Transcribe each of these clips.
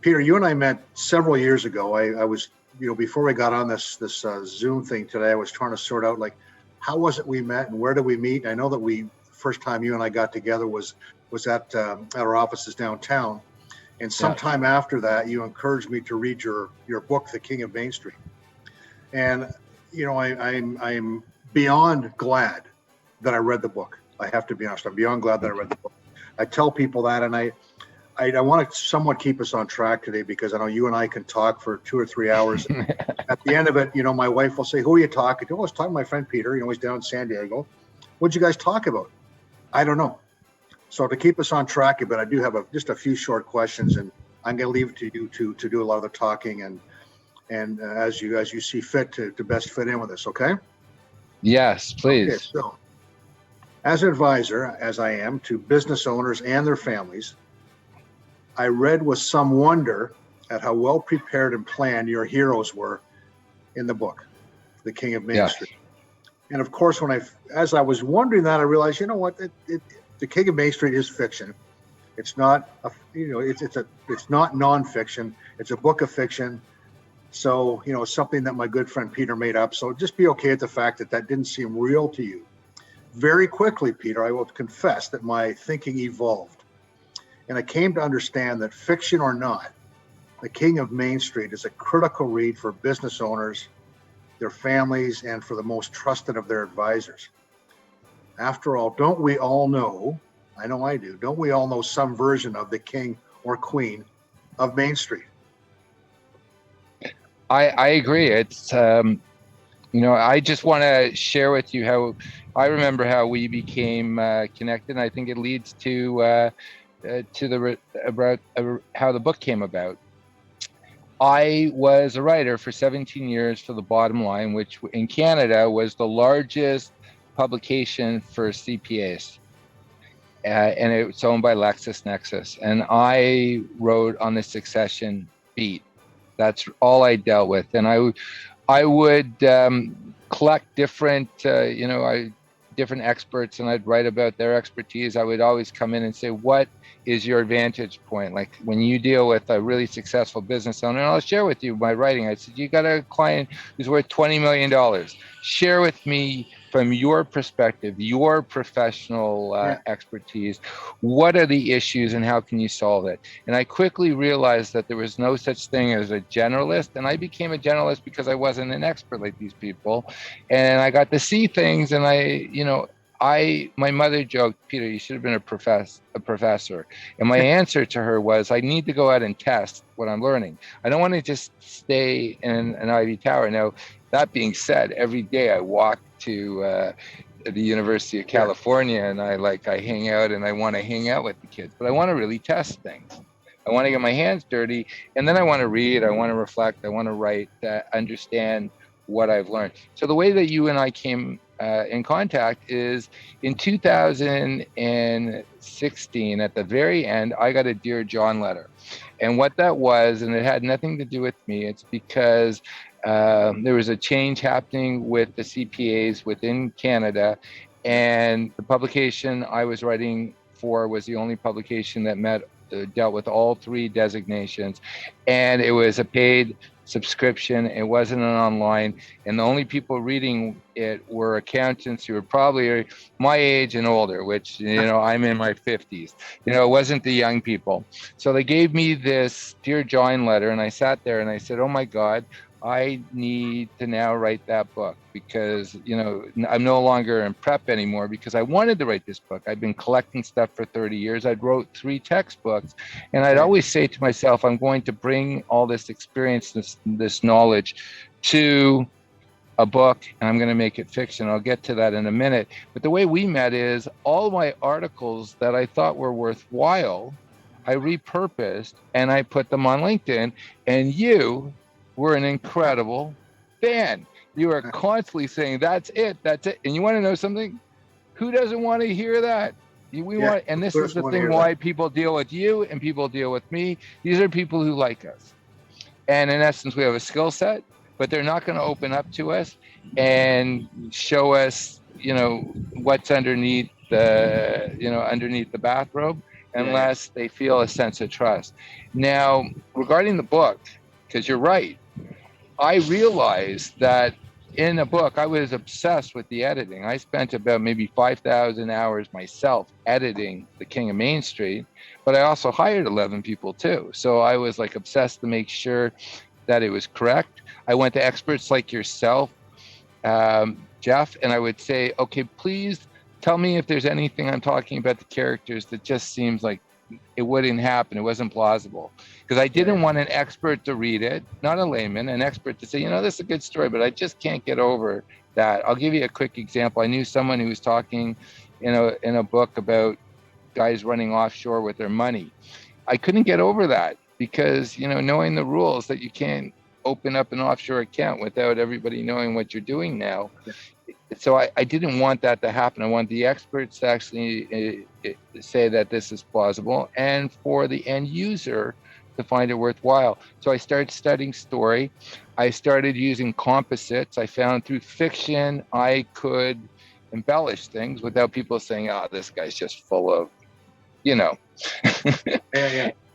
Peter, you and I met several years ago. I was, before we got on this Zoom thing today, I was trying to sort out like, how was it we met and where did we meet? I know that the first time you and I got together was at our offices downtown. And sometime after that, you encouraged me to read your book, The King of Main Street. And, I'm beyond glad that I read the book. I have to be honest. I'm beyond glad that I read the book. I tell people that, and I want to somewhat keep us on track today because I know you and I can talk for 2 or 3 hours. At the end of it, my wife will say, "Who are you talking to?" "Oh, I was talking to my friend Peter. He's down in San Diego." "What'd you guys talk about?" "I don't know." So to keep us on track a bit, I do have just a few short questions, and I'm going to leave it to you to do a lot of the talking and as you see fit to best fit in with us. Okay? Yes, please. Okay, so as an advisor, as I am to business owners and their families, I read with some wonder at how well prepared and planned your heroes were in the book, The King of Main Street. And of course, as I was wondering that, I realized, The King of Main Street is fiction. It's not it's not nonfiction. It's a book of fiction. So, it's something that my good friend Peter made up. So just be okay with the fact that didn't seem real to you. Very quickly, Peter, I will confess that my thinking evolved. And I came to understand that fiction or not, The King of Main Street is a critical read for business owners, their families, and for the most trusted of their advisors. After all, don't we all know, I know I do, don't we all know some version of the king or queen of Main Street? I agree. It's, I just want to share with you how I remember how we became connected. And I think it leads to how the book came about. I was a writer for 17 years for The Bottom Line, which in Canada was the largest publication for CPAs. And it's owned by LexisNexis. And I wrote on the succession beat. That's all I dealt with. And I would collect different, different experts, and I'd write about their expertise. I would always come in and say, what is your vantage point? Like when you deal with a really successful business owner, and I'll share with you my writing. I said, you got a client who's worth $20 million. Share with me from your perspective, your professional expertise, what are the issues and how can you solve it? And I quickly realized that there was no such thing as a generalist. And I became a generalist because I wasn't an expert like these people. And I got to see things, and my mother joked, "Peter, you should have been a professor." And my answer to her was, I need to go out and test what I'm learning. I don't want to just stay in an ivory tower. Now, that being said, every day I walk to the University of California and I hang out, and I want to hang out with the kids, but I want to really test things. I want to get my hands dirty, and then I want to read, I want to reflect, I want to write, understand what I've learned. So the way that you and I came in contact is in 2016, at the very end, I got a Dear John letter. And what that was, and it had nothing to do with me, it's because there was a change happening with the CPAs within Canada, and the publication I was writing for was the only publication that dealt with all 3 designations, and it was a paid subscription. It wasn't an online, and the only people reading it were accountants who were probably my age and older, which I'm in my 50s. It wasn't the young people. So they gave me this Dear John letter, and I sat there and I said, oh my God, I need to now write that book, because I'm no longer in prep anymore, because I wanted to write this book. I'd been collecting stuff for 30 years. I'd wrote 3 textbooks, and I'd always say to myself, I'm going to bring all this experience, this knowledge to a book, and I'm going to make it fiction. I'll get to that in a minute. But the way we met is all my articles that I thought were worthwhile, I repurposed and I put them on LinkedIn, and you were an incredible fan. You are constantly saying, that's it. And you want to know something? Who doesn't want to hear that? And this is the thing why people deal with you and people deal with me. These are people who like us. And in essence, we have a skill set, but they're not going to open up to us and show us, what's underneath the bathrobe. unless they feel a sense of trust. Now, regarding the book, because you're right, I realized that in a book, I was obsessed with the editing. I spent about maybe 5,000 hours myself editing The King of Main Street, but I also hired 11 people too. So I was like obsessed to make sure that it was correct. I went to experts like yourself, Jeff, and I would say, okay, please tell me if there's anything I'm talking about the characters that just seems like it wouldn't happen. It wasn't plausible, because I didn't want an expert to read it, not a layman, an expert to say, you know, this is a good story, but I just can't get over that. I'll give you a quick example. I knew someone who was talking in a book about guys running offshore with their money. I couldn't get over that because, you know, knowing the rules that you can't open up an offshore account without everybody knowing what you're doing now. So I didn't want that to happen. I want the experts to actually say that this is plausible, and for the end user to find it worthwhile. So I started studying story. I started using composites. I found through fiction, I could embellish things without people saying, oh, this guy's just full of, you know.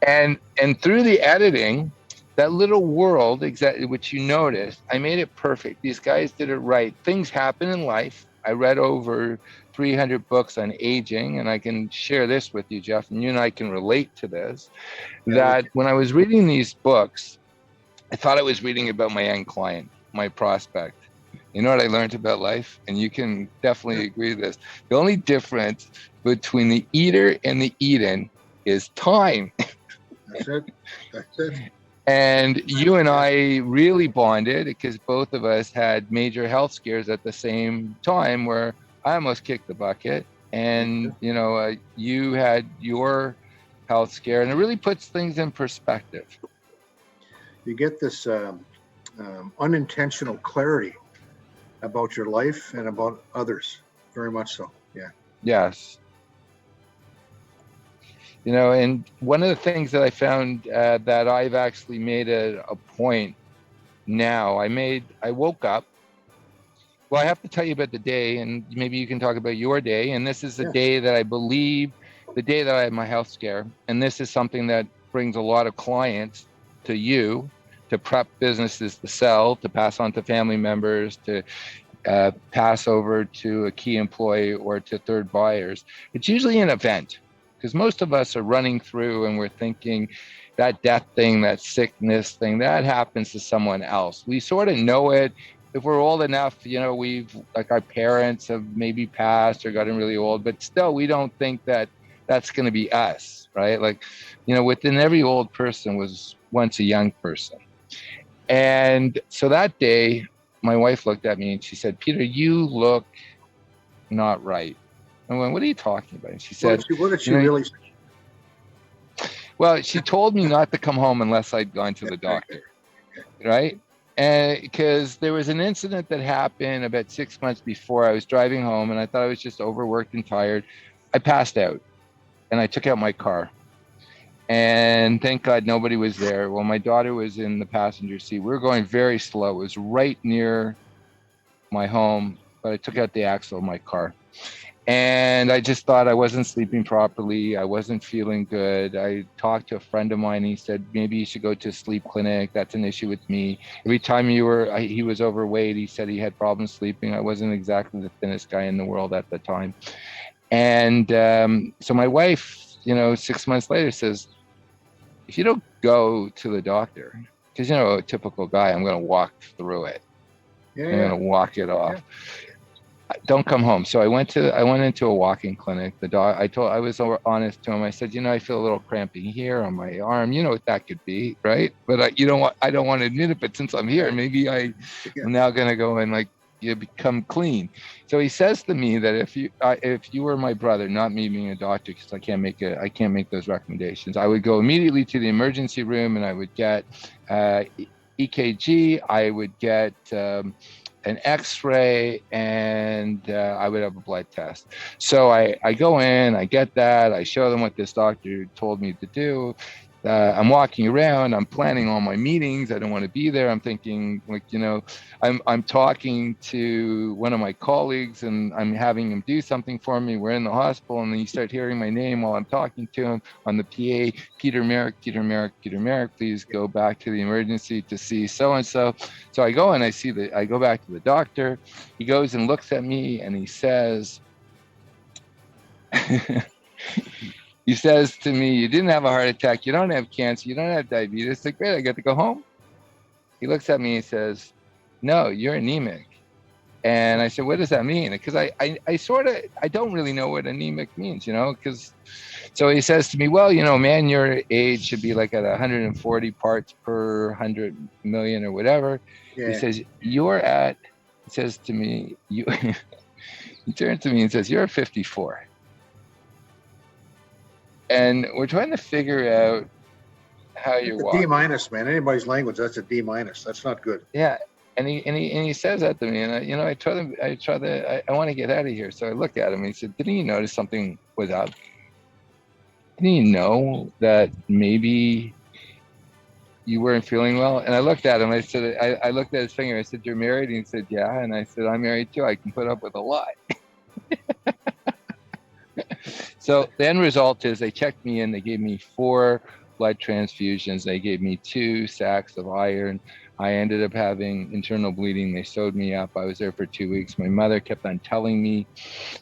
And through the editing, that little world, exactly which you noticed, I made it perfect. These guys did it right. Things happen in life. I read over 300 books on aging, and I can share this with you, Jeff, and you and I can relate to this, that when I was reading these books, I thought I was reading about my end client, my prospect. You know what I learned about life? And you can definitely agree with this. The only difference between the eater and the eaten is time. That's it. That's it. And you and I really bonded because both of us had major health scares at the same time, where I almost kicked the bucket, and you know, you had your health scare, and it really puts things in perspective. You get this unintentional clarity about your life and about others. Very much so. Yeah. Yes. You know, and one of the things that I found that I've actually made a point now, I woke up. Well, I have to tell you about the day, and maybe you can talk about your day. And this is the day that I believe, the day that I had my health scare. And this is something that brings a lot of clients to you, to prep businesses to sell, to pass on to family members, to pass over to a key employee or to third buyers. It's usually an event, because most of us are running through and we're thinking that death thing, that sickness thing, that happens to someone else. We sort of know it. If we're old enough, you know, like our parents have maybe passed or gotten really old, but still we don't think that that's going to be us, right? Like, you know, within every old person was once a young person. And so that day, my wife looked at me and she said, Peter, you look not right. I went, what are you talking about? And she said, what did she really say? Well, she told me not to come home unless I'd gone to the doctor, right? And because there was an incident that happened about 6 months before. I was driving home and I thought I was just overworked and tired. I passed out and I took out my car. And thank God nobody was there. Well, my daughter was in the passenger seat. We were going very slow. It was right near my home, but I took out the axle of my car. And I just thought I wasn't sleeping properly. I wasn't feeling good. I talked to a friend of mine. He said, maybe you should go to a sleep clinic. That's an issue with me. Every time he was overweight, he said he had problems sleeping. I wasn't exactly the thinnest guy in the world at the time. And so my wife, you know, 6 months later says, if you don't go to the doctor, because, you know, a typical guy, I'm going to walk through it. I'm going to walk it off. Don't come home. So I went into a walking clinic. I was honest to him. I said, you know, I feel a little cramping here on my arm. You know what that could be, right? But I don't want to admit it. But since I'm here, maybe I'm now going to go and like, you become clean. So he says to me that if you were my brother, not me being a doctor, because I can't make those recommendations, I would go immediately to the emergency room and I would get EKG. I would get an X-ray, and I would have a blood test. So I go in, I get that, I show them what this doctor told me to do. I'm walking around, I'm planning all my meetings. I don't want to be there. I'm thinking, like, I'm talking to one of my colleagues and I'm having him do something for me. We're in the hospital, and then you start hearing my name while I'm talking to him on the PA. Peter Merrick, Peter Merrick, Peter Merrick, please go back to the emergency to see so and so. So I go and I go back to the doctor. He goes and looks at me and he says, he says to me, "You didn't have a heart attack. You don't have cancer. You don't have diabetes." Like, great, I get to go home. He looks at me and says, "No, you're anemic." And I said, "What does that mean?" Because I don't really know what anemic means, because so he says to me, "Well, man, your age should be like at 140 parts per 100 million or whatever." He Yeah. says, he says to me, he turns to me and says, "You're 54." And we're trying to figure out how you're It's a D walking. minus, man. Anybody's language, that's a D minus. That's not good. Yeah. And he says that to me, and I want to get out of here. So I look at him and he said, "Didn't you notice something was up? Didn't you know that maybe you weren't feeling well?" And I looked at him. I looked at his finger. I said, "You're married?" And he said, "Yeah." And I said, "I'm married too. I can put up with a lot." So the end result is they checked me in. They gave me 4 blood transfusions. They gave me 2 sacks of iron. I ended up having internal bleeding. They sewed me up. I was there for 2 weeks. My mother kept on telling me,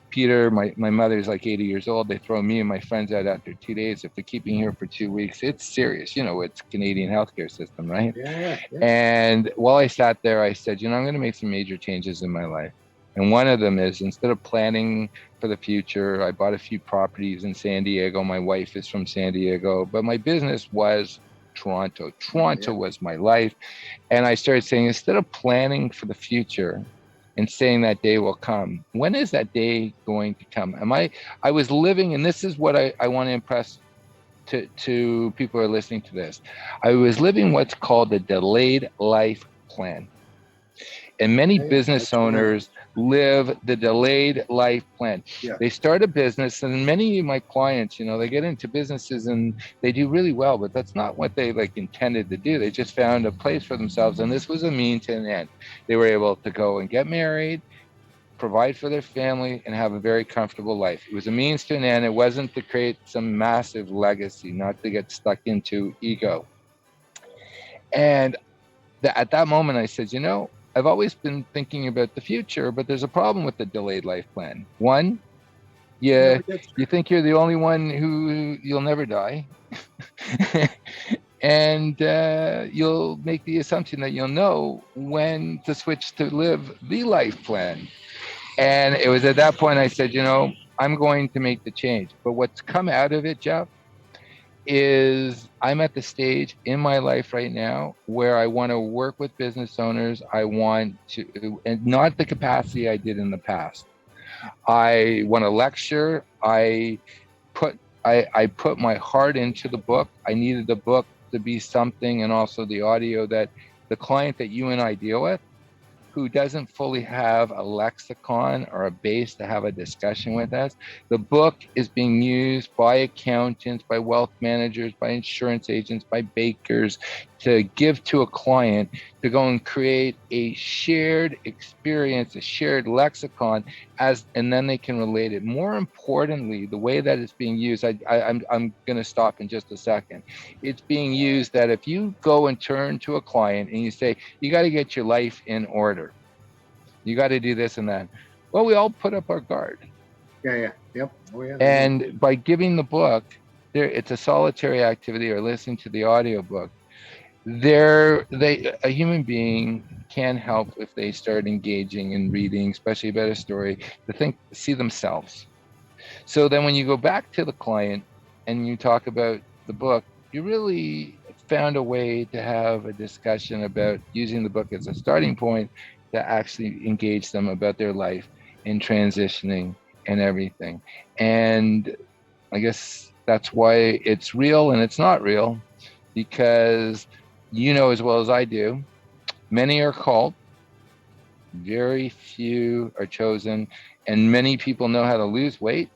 "Peter, my mother's like 80 years old. They throw me and my friends out after 2 days. If they keep me here for 2 weeks, it's serious. It's Canadian healthcare system, right?" Yeah. And while I sat there, I said, I'm going to make some major changes in my life. And one of them is, instead of planning for the future, I bought a few properties in San Diego. My wife is from San Diego, but my business was Toronto. Toronto was my life. And I started saying, instead of planning for the future and saying that day will come, when is that day going to come? I was living, and this is what I want to impress to people who are listening to this. I was living what's called a delayed life plan. And many business owners live the delayed life plan. Yeah. They start a business, and many of my clients, they get into businesses and they do really well, but that's not what they intended to do. They just found a place for themselves, and this was a means to an end. They were able to go and get married, provide for their family, and have a very comfortable life. It was a means to an end. It wasn't to create some massive legacy, not to get stuck into ego. And at that moment, I said, I've always been thinking about the future, but there's a problem with the delayed life plan. One, you think you're the only one who you'll never die. And you'll make the assumption that you'll know when to switch to live the life plan. And it was at that point I said, I'm going to make the change. But what's come out of it, Jeff, is I'm at the stage in my life right now where I want to work with business owners. I want to, and not the capacity I did in the past. I want to lecture. I put my heart into the book. I needed the book to be something, and also the audio, that the client that you and I deal with, who doesn't fully have a lexicon or a base to have a discussion with us. The book is being used by accountants, by wealth managers, by insurance agents, by bakers, to give to a client to go and create a shared experience, a shared lexicon, and then they can relate it. More importantly, the way that it's being used, I'm going to stop in just a second. It's being used that if you go and turn to a client and you say, you got to get your life in order, you got to do this and that, well, we all put up our guard. Yep. Oh, yeah. And by giving the book, it's a solitary activity, or listening to the audiobook, a human being can help if they start engaging in reading, especially about a story, to see themselves. So then when you go back to the client and you talk about the book, you really found a way to have a discussion about using the book as a starting point to actually engage them about their life in transitioning and everything. And I guess that's why it's real and it's not real, because as well as I do, many are called, very few are chosen, and many people know how to lose weight,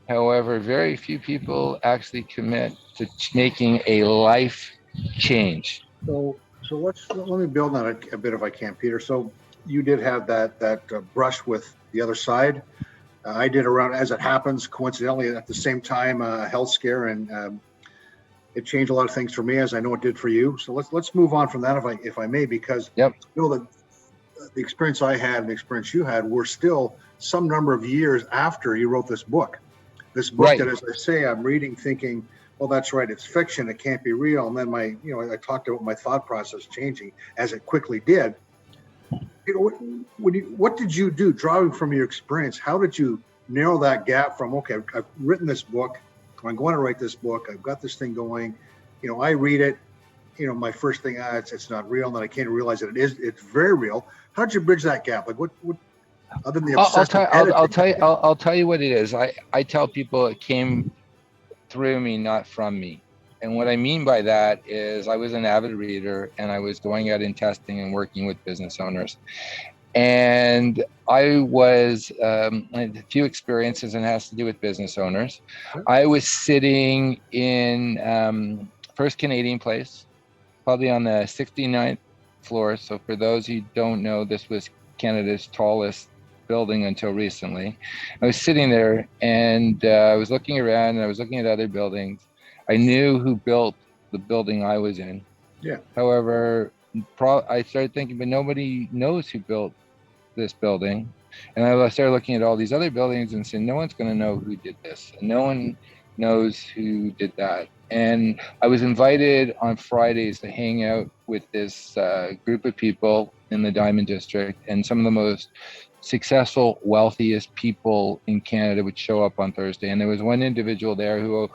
However, very few people actually commit to making a life change. So let me build on it a bit if I can, Peter. So you did have that brush with the other side. I did around, as it happens, coincidentally at the same time, health scare, and it changed a lot of things for me, as I know it did for you. So let's move on from that, if I may, because Yep. you know the experience I had and the experience you had were still some number of years after you wrote this book. This book Right. that, as I say, I'm reading, thinking, well, that's right, it's fiction, it can't be real. And then I talked about my thought process changing as it quickly did. What did you do, drawing from your experience? How did you narrow that gap from, okay, I've written this book, I'm going to write this book, I've got this thing going, I read it, my first thing, it's not real, and then I can't realize that it's very real. How did you bridge that gap? Like what other than the obsessive editing? I'll tell you what it is. I tell people it came through me, not from me. And what I mean by that is I was an avid reader and I was going out and testing and working with business owners. And I was, I had a few experiences, and it has to do with business owners. Sure. I was sitting in First Canadian Place, probably on the 69th floor. So for those who don't know, this was Canada's tallest building until recently. I was sitting there and I was looking around and I was looking at other buildings. I knew who built the building I was in. Yeah. However, I started thinking, but nobody knows who built this building. And I started looking at all these other buildings and saying, no one's going to know who did this. And no one knows who did that. And I was invited on Fridays to hang out with this group of people in the Diamond District, and some of the most successful, wealthiest people in Canada would show up on Thursday. And there was one individual there who,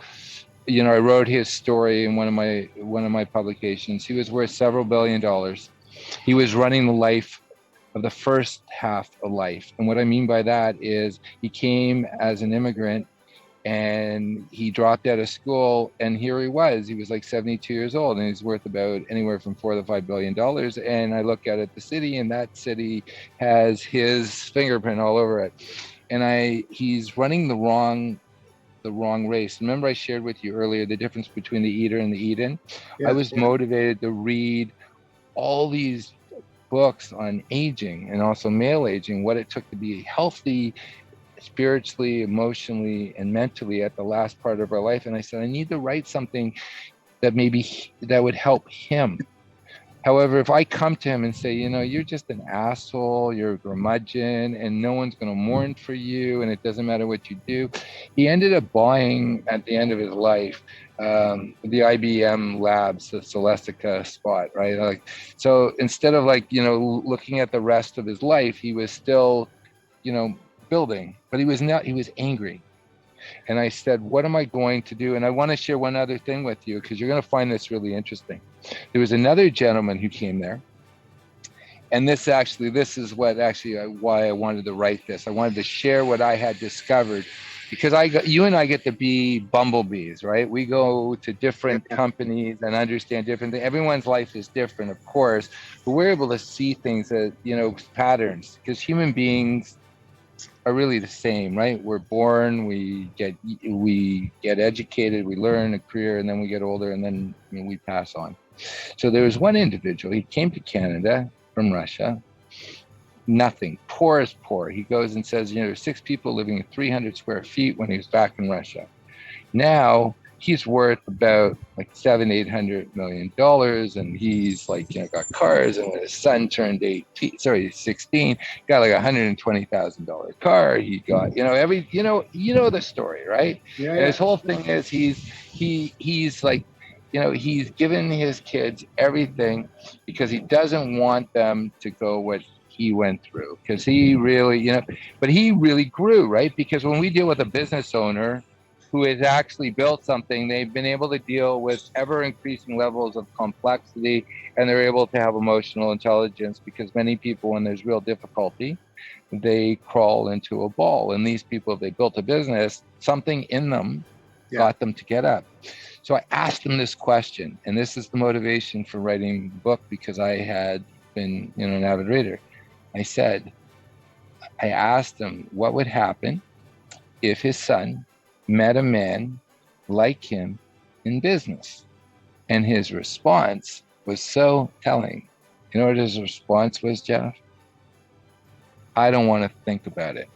I wrote his story in one of my publications. He was worth several $billion. He was running the life of the first half of life. And what I mean by that is he came as an immigrant and he dropped out of school, and here he was like 72 years old, and he's worth about anywhere from $4 to $5 billion. And I look at the city, and that city has his fingerprint all over it. And he's running the wrong race. Remember I shared with you earlier the difference between the eater and the eaten? Yes, I was motivated to read all these books on aging and also male aging, what it took to be healthy spiritually, emotionally, and mentally at the last part of our life. And I said, I need to write something that that would help him. However, if I come to him and say, you're just an asshole, you're a curmudgeon, and no one's going to mourn for you, and it doesn't matter what you do, he ended up buying at the end of his life the IBM Labs, the Celestica spot, right? So instead of looking at the rest of his life, he was still, building, but he was angry. And I said, what am I going to do? And I want to share one other thing with you, because you're going to find this really interesting. There was another gentleman who came there. And this is why I wanted to write this. I wanted to share what I had discovered, because you and I get to be bumblebees, right? We go to different companies and understand different things. Everyone's life is different, of course, but we're able to see things that, patterns, because human beings are really the same, right? We're born, we get educated, we learn a career, and then we get older, and then we pass on. So there was one individual, he came to Canada from Russia, nothing, poor as poor. He goes and says, there's 6 people living in 300 square feet when he was back in Russia. Now he's worth about $700-800 million, and he's got cars, and when his son turned 16, got $120,000 car. He got the story, right? Yeah. And his whole thing is he's he's given his kids everything because he doesn't want them to go what he went through, because he really but he really grew, right? Because when we deal with a business owner who has actually built something, they've been able to deal with ever increasing levels of complexity, and they're able to have emotional intelligence, because many people, when there's real difficulty, they crawl into a ball. And these people, if they built a business, something in them got them to get up. So I asked him this question, and this is the motivation for writing the book, because I had been an avid reader. I asked him what would happen if his son met a man like him in business. And his response was so telling. You know what his response was, Jeff? I don't want to think about it.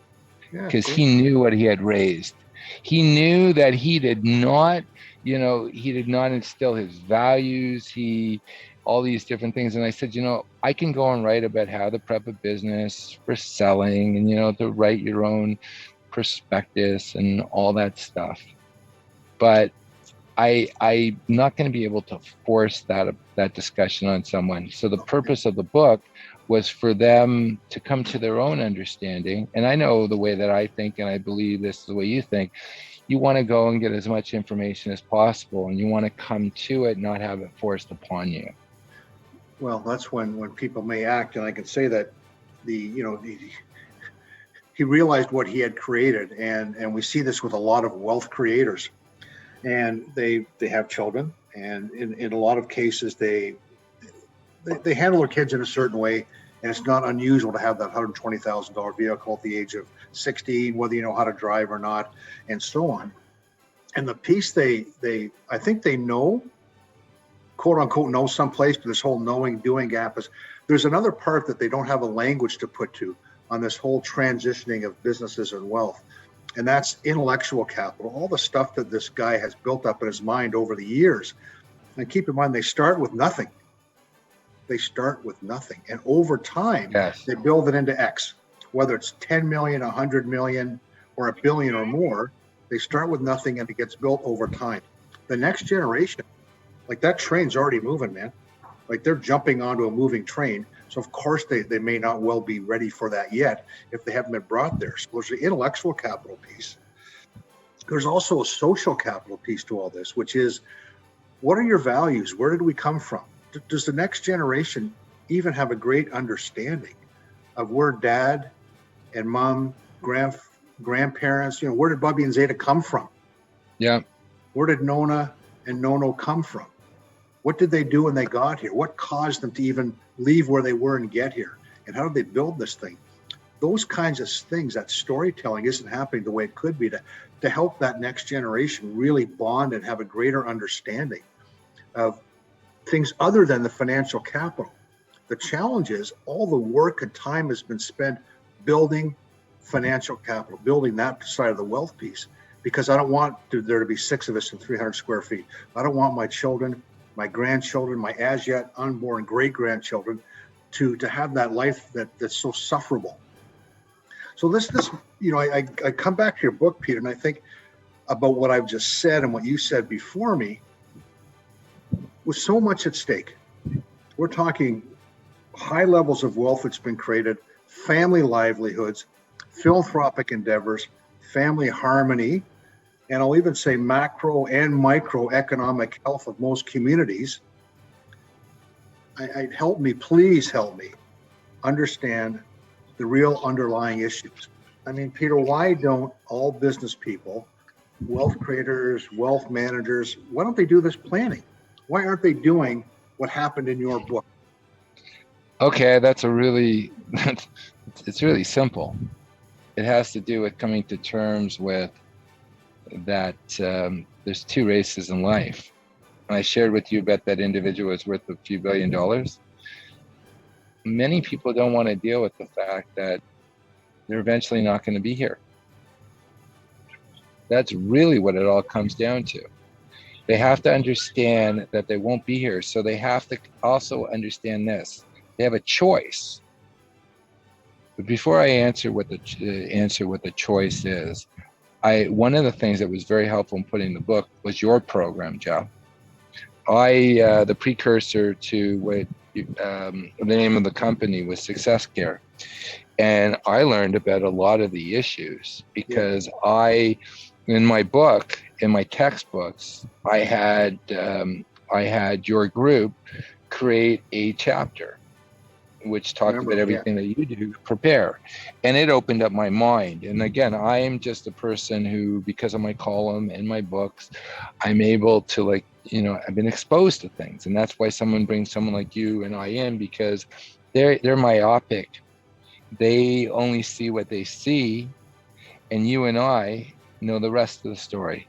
Yeah, Because cool. he knew what he had raised. He knew that he did not, he did not instill his values, all these different things. And I said, I can go and write about how to prep a business for selling and, to write your own prospectus and all that stuff. But I'm not going to be able to force that discussion on someone. So the purpose of the book was for them to come to their own understanding. And I know the way that I think, and I believe this is the way you think. You want to go and get as much information as possible, and you want to come to it, not have it forced upon you. Well, that's when people may act, and I can say that he realized what he had created, and we see this with a lot of wealth creators. And they have children, and in a lot of cases they handle their kids in a certain way, and it's not unusual to have that $120,000 vehicle at the age of 16, whether you know how to drive or not, and so on. And the piece I think they know, quote unquote, know someplace, but this whole knowing doing gap is there's another part that they don't have a language to put to on this whole transitioning of businesses and wealth. And that's intellectual capital, all the stuff that this guy has built up in his mind over the years. And keep in mind, they start with nothing. And over time, Yes. They build it into X, whether it's 10 million, 100 million, or a billion or more. They start with nothing and it gets built over time. The next generation, like that train's already moving, man. Like they're jumping onto a moving train. So of course they may not well be ready for that yet if they haven't been brought there. So there's the intellectual capital piece. There's also a social capital piece to all this, which is what are your values? Where did we come from? Does the next generation even have a great understanding of where dad and mom, grandparents, where did Bubby and Zeta come from? Yeah. Where did Nona and Nono come from? What did they do when they got here? What caused them to even leave where they were and get here? And how did they build this thing? Those kinds of things, that storytelling isn't happening the way it could be to help that next generation really bond and have a greater understanding of things other than the financial capital. The challenge is all the work and time has been spent building financial capital, building that side of the wealth piece, because I don't want there to be 6 of us in 300 square feet. I don't want my children, my grandchildren, my as yet unborn great grandchildren to have that life that's so sufferable. So this I come back to your book, Peter, and I think about what I've just said and what you said before me. With so much at stake, we're talking high levels of wealth that's been created, family livelihoods, philanthropic endeavors, family harmony, and I'll even say macro and micro economic health of most communities. Please help me understand the real underlying issues. I mean, Peter, why don't all business people, wealth creators, wealth managers, why don't they do this planning? Why aren't they doing what happened in your book? Okay, it's really simple. It has to do with coming to terms with that there's 2 races in life. And I shared with you about that individual was worth a few $1 billion. Many people don't want to deal with the fact that they're eventually not going to be here. That's really what it all comes down to. They have to understand that they won't be here. So they have to also understand this. They have a choice. But before I answer what the choice is, one of the things that was very helpful in putting the book was your program, Jeff. The precursor to what the name of the company was Success Care. And I learned about a lot of the issues because in my book, in my textbooks, I had your group create a chapter which talked about everything that you do, prepare. And it opened up my mind. And again, I am just a person who, because of my column and my books, I'm able to I've been exposed to things. And that's why someone brings someone like you and I in, because they're myopic. They only see what they see. And you and I know the rest of the story.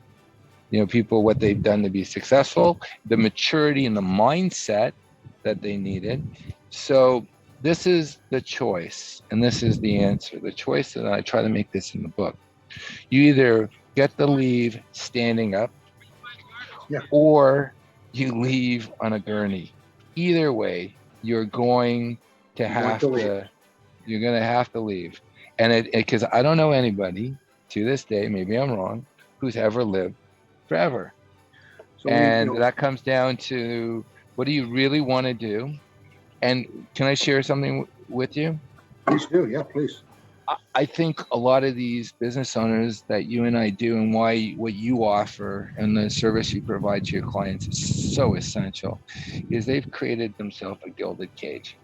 People, what they've done to be successful, the maturity and the mindset that they needed. So this is the choice, and this is the answer. The choice, that I try to make this in the book. You either get to leave standing up, or you leave on a gurney. Either way, you're going to have to. You're going to have to leave, and because I don't know anybody to this day, maybe I'm wrong, who's ever lived forever. So that comes down to, what do you really want to do? And can I share something with you? Please do. Yeah, please. I think a lot of these business owners that you and I do, and what you offer and the service you provide to your clients is so essential, is they've created themselves a gilded cage.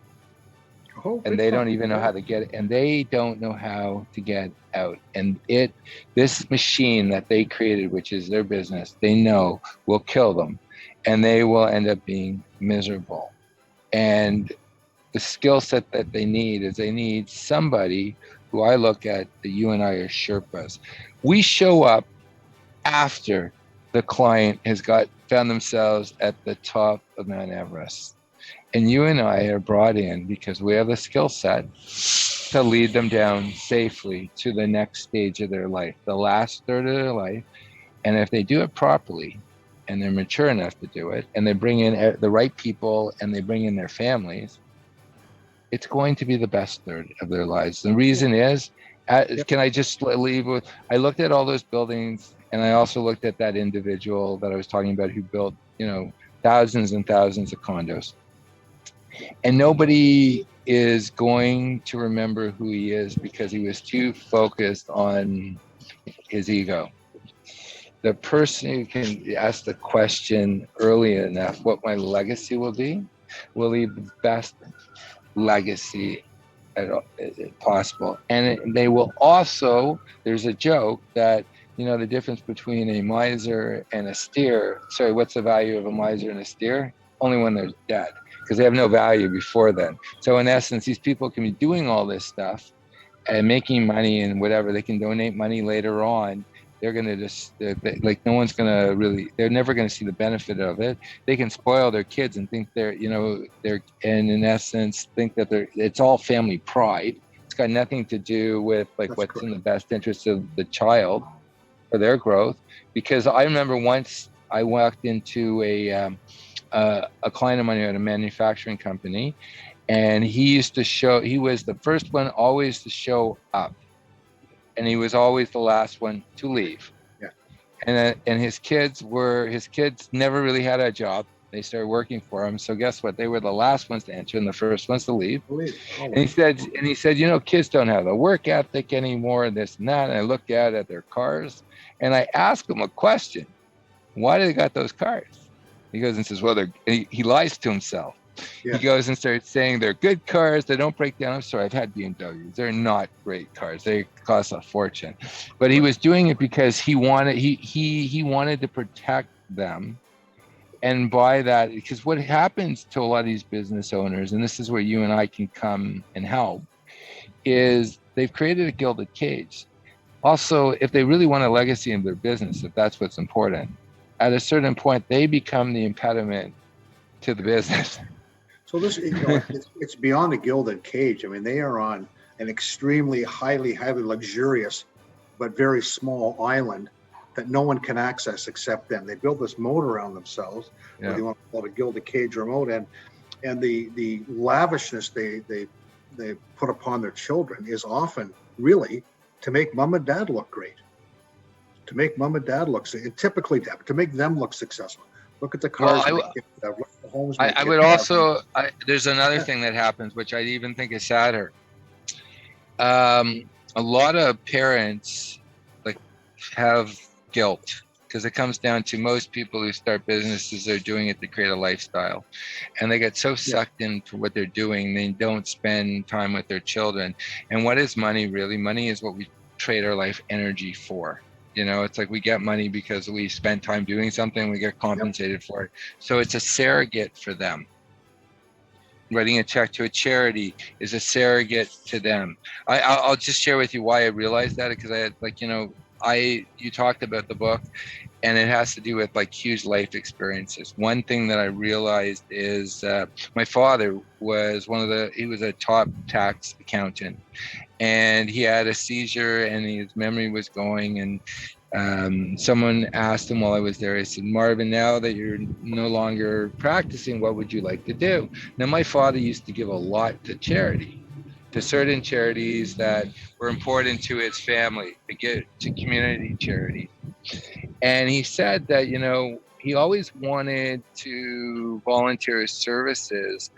And they don't even know how to get it, and they don't know how to get out. And this machine that they created, which is their business, they know will kill them, and they will end up being miserable. And the skill set that they need somebody who I look at, that you and I are Sherpas. We show up after the client has found themselves at the top of Mount Everest. And you and I are brought in because we have the skill set to lead them down safely to the next stage of their life, the last third of their life. And if they do it properly, and they're mature enough to do it, and they bring in the right people, and they bring in their families, it's going to be the best third of their lives. The reason is, can I just leave with, I looked at all those buildings, and I also looked at that individual that I was talking about who built, thousands and thousands of condos. And nobody is going to remember who he is because he was too focused on his ego. The person who can ask the question early enough, what my legacy will be, will leave the best legacy possible. And they will also, there's a joke that, the difference between a miser and a steer, what's the value of a miser and a steer? Only when they're dead, because they have no value before then. So in essence, these people can be doing all this stuff and making money and whatever. They can donate money later on. They're going to just, no one's going to really, they're never going to see the benefit of it. They can spoil their kids and think and in essence, think that it's all family pride. It's got nothing to do with what's in the best interest of the child for their growth. Because I remember once I walked into a client of mine at a manufacturing company, and he was the first one always to show up, and he was always the last one to leave. Yeah. And his kids never really had a job. They started working for him. So guess what? They were the last ones to enter and the first ones to leave. And he said, kids don't have the work ethic anymore, and this and that. And I looked at their cars, and I asked him a question: why do they got those cars? He goes and says, well, he lies to himself. Yeah. He goes and starts saying they're good cars. They don't break down. I'm sorry, I've had BMWs. They're not great cars. They cost a fortune. But he was doing it because he wanted to protect them. And by that, because what happens to a lot of these business owners, and this is where you and I can come and help, is they've created a gilded cage. Also, if they really want a legacy in their business, if that's what's important, at a certain point, they become the impediment to the business. So this, it's beyond a gilded cage. I mean, they are on an extremely highly luxurious, but very small island that no one can access except them. They build this moat around themselves, whether you want to call it a gilded cage or moat, and the lavishness they put upon their children is often really to make mom and dad look great, to make mom and dad look, typically to make them look successful. Look at the cars. The homes. I would also. There's another thing that happens, which I even think is sadder. A lot of parents have guilt, because it comes down to most people who start businesses are doing it to create a lifestyle, and they get so sucked into what they're doing, they don't spend time with their children. And what is money really? Money is what we trade our life energy for. It's like we get money because we spend time doing something, we get compensated for it. So it's a surrogate for them. Writing a check to a charity is a surrogate to them. I'll just share with you why I realized that, because I had you talked about the book, and it has to do with like huge life experiences. One thing that I realized is my father was he was a top tax accountant, and he had a seizure and his memory was going, and someone asked him while I was there, I said, Marvin, now that you're no longer practicing, what would you like to do? Now, my father used to give a lot to charity, to certain charities that were important to his family, to community charities. And he said that, he always wanted to volunteer his services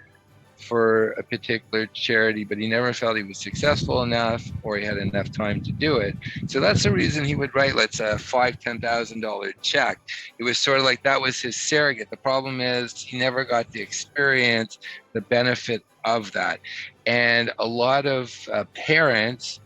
for a particular charity, but he never felt he was successful enough or he had enough time to do it. So that's the reason he would write, let's say, a $5,000-$10,000 check. It was sort of like that was his surrogate. The problem is he never got the experience, the benefit of that. And a lot of parents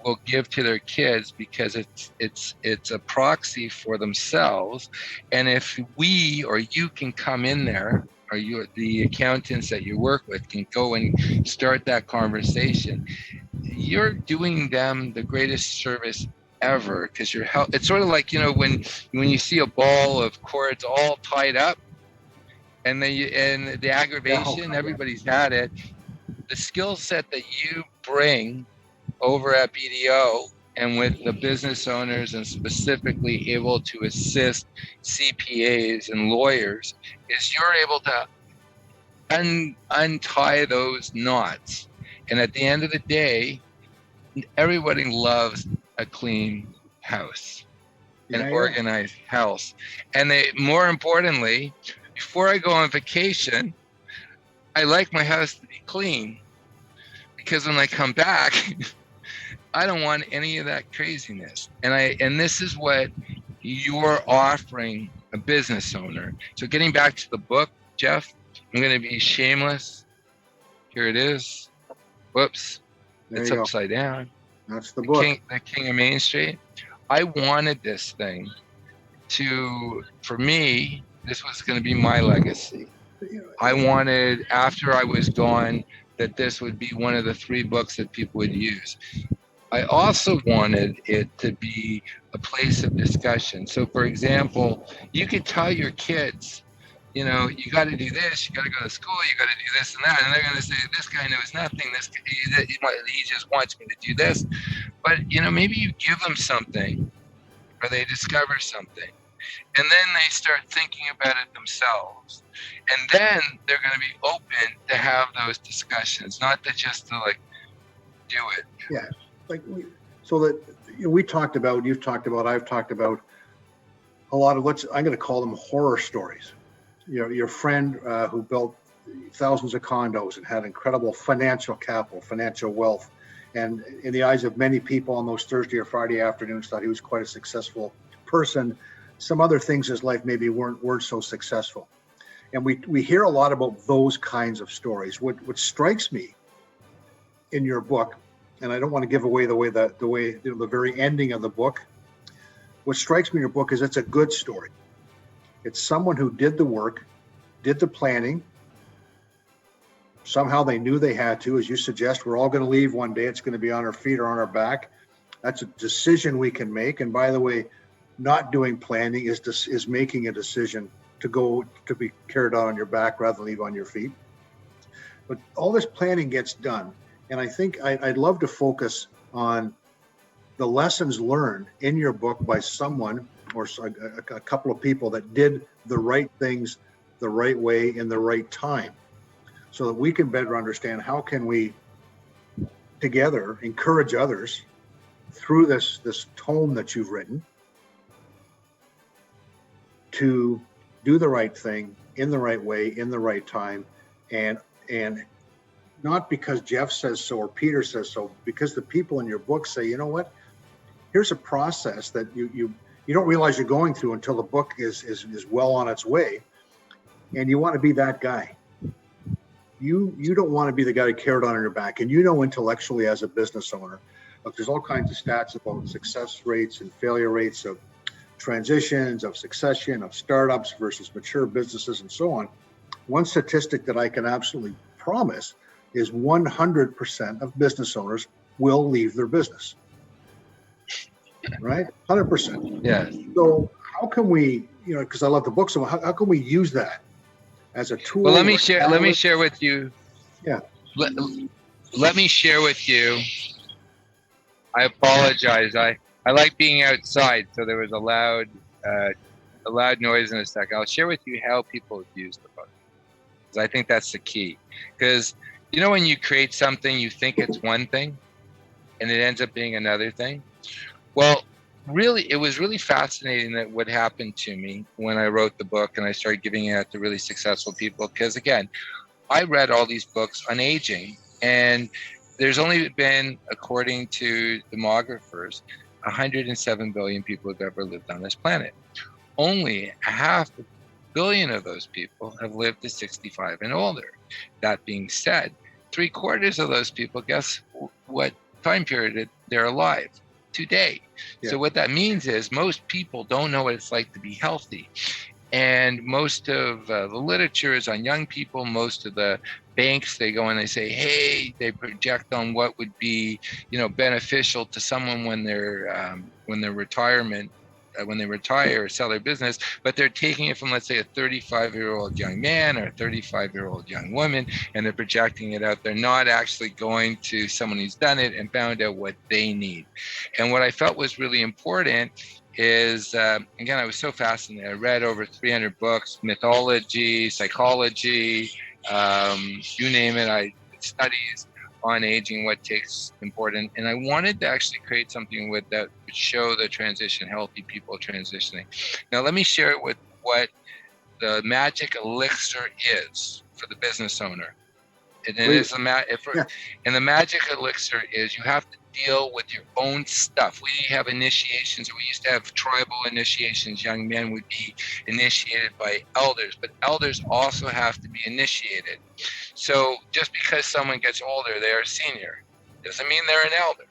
will give to their kids because it's a proxy for themselves. And if we or you can come in there, or the accountants that you work with can go and start that conversation, you're doing them the greatest service ever, because it's sort of like, when you see a ball of cords all tied up, and the aggravation, everybody's had it. The skill set that you bring over at BDO and with the business owners, and specifically able to assist CPAs and lawyers, is you're able to untie those knots. And at the end of the day, everybody loves a clean house, an organized house. And more importantly, before I go on vacation, I like my house to be clean, because when I come back, I don't want any of that craziness. And this is what you're offering a business owner. So getting back to the book, Jeff, I'm going to be shameless. Here it is. Whoops. It's upside down. That's the book. The King of Main Street. I wanted this thing for me, this was going to be my legacy. I wanted, after I was gone, that this would be one of the 3 books that people would use. I also wanted it to be a place of discussion. So, for example, you could tell your kids, you got to do this, you got to go to school, you got to do this and that, and they're going to say, this guy knows nothing, he just wants me to do this. But, maybe you give them something, or they discover something, and then they start thinking about it themselves. And then they're going to be open to have those discussions, not to just to do it. Yeah. You've talked about, I've talked about a lot of I'm going to call them horror stories. Your friend who built thousands of condos and had incredible financial capital, financial wealth, and in the eyes of many people on those Thursday or Friday afternoons thought he was quite a successful person. Some other things in his life maybe weren't so successful. And we hear a lot about those kinds of stories. What strikes me in your book, and I don't want to give away the very ending of the book. What strikes me in your book is it's a good story. It's someone who did the work, did the planning. Somehow they knew they had to, as you suggest. We're all going to leave one day. It's going to be on our feet or on our back. That's a decision we can make. And by the way, not doing planning is making a decision to be carried out on your back rather than leave on your feet. But all this planning gets done. And I think I'd love to focus on the lessons learned in your book by someone or a couple of people that did the right things the right way in the right time, so that we can better understand how can we together encourage others through this tome that you've written to do the right thing in the right way, in the right time, and not because Jeff says so or Peter says so, because the people in your book say, you know what, here's a process that you don't realize you're going through until the book is well on its way, and you want to be that guy. You don't want to be the guy who carried on your back, and intellectually as a business owner, there's all kinds of stats about success rates and failure rates of transitions, of succession, of startups versus mature businesses, and so on. One statistic that I can absolutely promise is 100% of business owners will leave their business. right? 100%. Yes. So how can we, because I love the book, so how can we use that as a tool? Well, or a let me catalyst? share with you. Yeah. Let me share with you. I apologize. I like being outside, so there was a loud noise in a second. I'll share with you how people have used the book, because I think that's the key. Because when you create something, you think it's one thing, and it ends up being another thing. Well, really, it was really fascinating that what happened to me when I wrote the book and I started giving it out to really successful people. Because again, I read all these books on aging, and there's only been, according to demographers, 107 billion people have ever lived on this planet. Only a half a billion of those people have lived to 65 and older. That being said, 3/4 of those people, guess what time period they're alive? Today. Yeah. So what that means is most people don't know what it's like to be healthy. And most of the literature is on young people. Most of the banks, they go and they say, hey, they project on what would be, beneficial to someone when their retirement, when they retire or sell their business, but they're taking it from, let's say, a 35-year-old young man or a 35-year-old young woman, and they're projecting it out. They're not actually going to someone who's done it and found out what they need. And what I felt was really important is, again, I was so fascinated. I read over 300 books, mythology, psychology, you name it. I did studies on aging, what takes important. And I wanted to actually create something that would show the transition, healthy people transitioning. Now, let me share it with what the magic elixir is for the business owner. And it is and the magic elixir is you have to deal with your own stuff. We have initiations, or we used to have tribal initiations. Young men would be initiated by elders, but elders also have to be initiated. So just because someone gets older, they are a senior, doesn't mean they're an elder.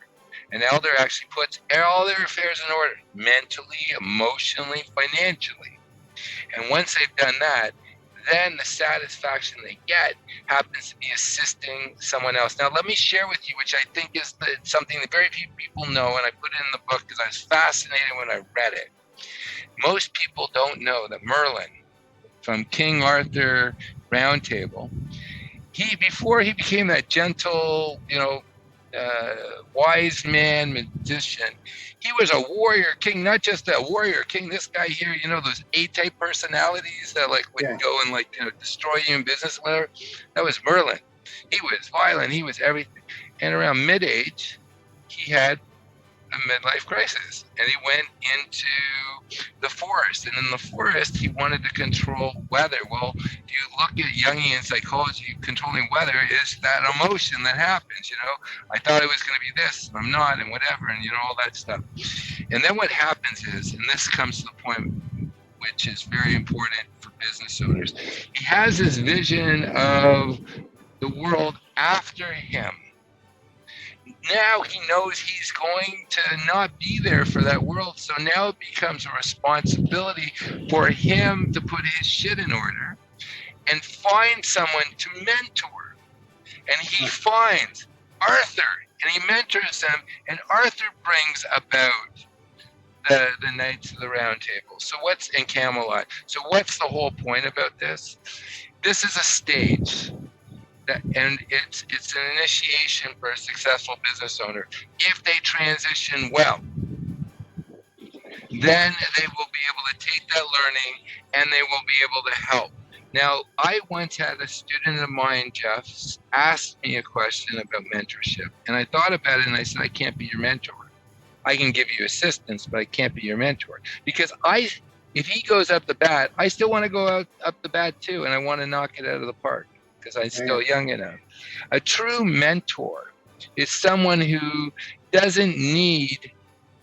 An elder actually puts all their affairs in order, mentally, emotionally, financially. And once they've done that, then the satisfaction they get happens to be assisting someone else. Now, let me share with you, which I think is something that very few people know, and I put it in the book because I was fascinated when I read it. Most people don't know that Merlin from King Arthur Round Table, before he became that gentle, wise man, magician, he was a warrior king, not just a warrior king. This guy here, those A-type personalities that would go and destroy you in business, whatever. That was Merlin. He was violent. He was everything. And around mid-age, he had a midlife crisis, and he went into the forest. And in the forest, he wanted to control weather. Well, if you look at Jungian psychology, controlling weather is that emotion that happens. I thought it was going to be this, and I'm not, and whatever, and all that stuff. And then what happens is, and this comes to the point which is very important for business owners, he has this vision of the world after him. Now he knows he's going to not be there for that world. So now it becomes a responsibility for him to put his shit in order and find someone to mentor. And he finds Arthur and he mentors him, and Arthur brings about the Knights of the Round Table. So what's in Camelot? So what's the whole point about this? This is a stage. And it's an initiation for a successful business owner. If they transition well, then they will be able to take that learning and they will be able to help. Now, I once had a student of mine, Jeff, ask me a question about mentorship. And I thought about it and I said, I can't be your mentor. I can give you assistance, but I can't be your mentor. Because if he goes up the bat, I still want to go up the bat too, and I want to knock it out of the park, because I'm still young enough. A true mentor is someone who doesn't need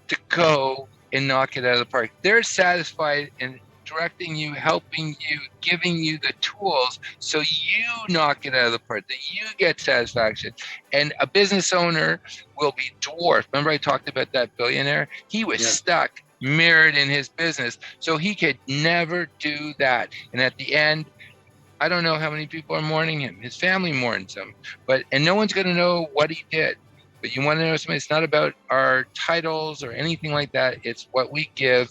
to go and knock it out of the park. They're satisfied in directing you, helping you, giving you the tools so you knock it out of the park, that you get satisfaction. And a business owner will be dwarfed. Remember I talked about that billionaire? He was stuck, mirrored in his business, so he could never do that. And at the end, I don't know how many people are mourning him. His family mourns him, and no one's going to know what he did. But you want to know something? It's not about our titles or anything like that. It's what we give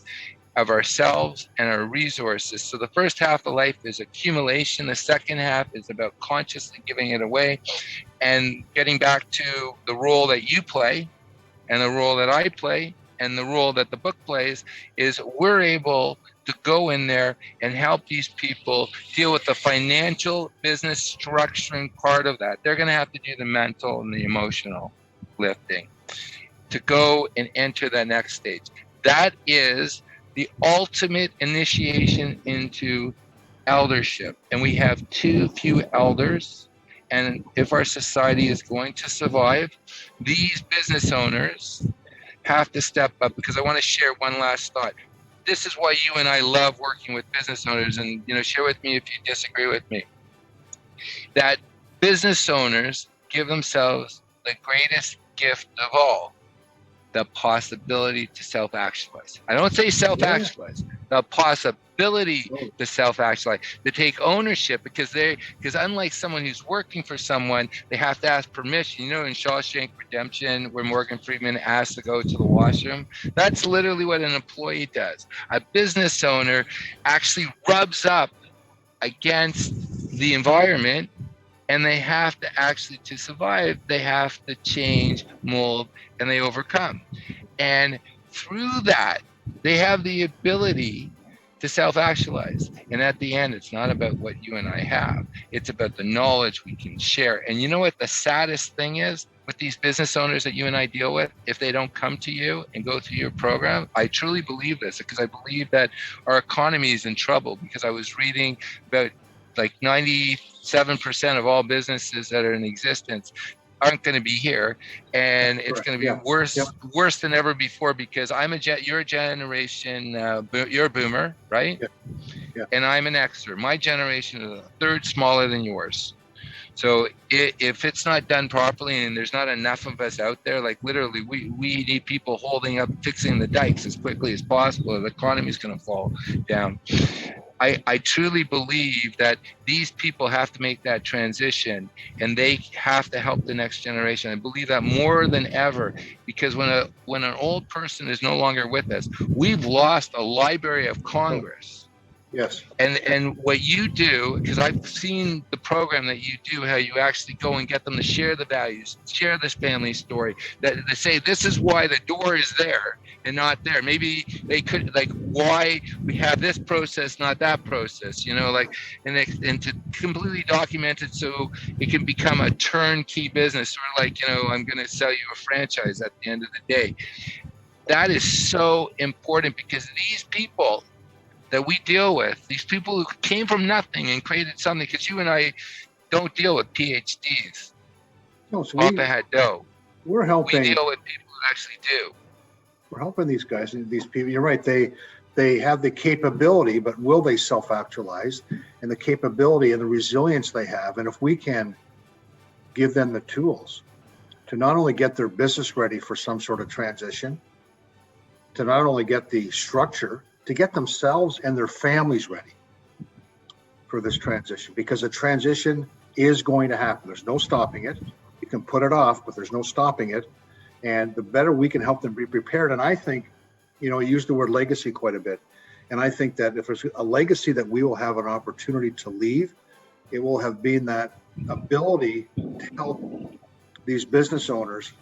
of ourselves and our resources. So the first half of life is accumulation. The second half is about consciously giving it away and getting back to the role that you play and the role that I play and the role that the book plays is we're able to go in there and help these people deal with the financial business structuring part of that. They're going to have to do the mental and the emotional lifting to go and enter the next stage. That is the ultimate initiation into eldership. And we have too few elders. And if our society is going to survive, these business owners have to step up, because I want to share one last thought. This is why you and I love working with business owners, and share with me if you disagree with me. That business owners give themselves the greatest gift of all, the possibility to self-actualize. I don't say self-actualize, the possibility to self-actualize, to take ownership, because unlike someone who's working for someone, they have to ask permission. In Shawshank Redemption, where Morgan Freeman asked to go to the washroom, that's literally what an employee does. A business owner actually rubs up against the environment, and they have to actually, to survive, they have to change, mold, and they overcome. And through that, they have the ability to self-actualize. And at the end, it's not about what you and I have. It's about the knowledge we can share. And you know what the saddest thing is with these business owners that you and I deal with? If they don't come to you and go through your program, I truly believe this, because I believe that our economy is in trouble. Because I was reading about like 97% of all businesses that are in existence aren't going to be here, and it's going to be worse than ever before, because you're a generation, you're a boomer, right? And I'm an Xer. My generation is a third smaller than yours. So if it's not done properly, and there's not enough of us out there, like literally we need people holding up, fixing the dikes as quickly as possible, or the economy is going to fall down. I truly believe that these people have to make that transition, and they have to help the next generation. I believe that more than ever, because when an old person is no longer with us, we've lost a Library of Congress. Yes. And what you do, because I've seen the program that you do, how you actually go and get them to share the values, share this family story, that they say this is why the door is there and not there. Maybe they could, like, why we have this process, not that process, and to completely document it so it can become a turnkey business, sort of like, I'm going to sell you a franchise at the end of the day. That is so important, because these people that we deal with, these people who came from nothing and created something, because you and I don't deal with PhDs. No, so Papa had dough. We're helping. We deal with people who actually do. We're helping these guys and these people. You're right. They have the capability, but will they self-actualize? And the capability and the resilience they have. And if we can give them the tools to not only get their business ready for some sort of transition, to not only get the structure, to get themselves and their families ready for this transition, because a transition is going to happen. There's no stopping it. You can put it off, but there's no stopping it. And the better we can help them be prepared. And I think, I use the word legacy quite a bit. And I think that if there's a legacy that we will have an opportunity to leave, it will have been that ability to help these business owners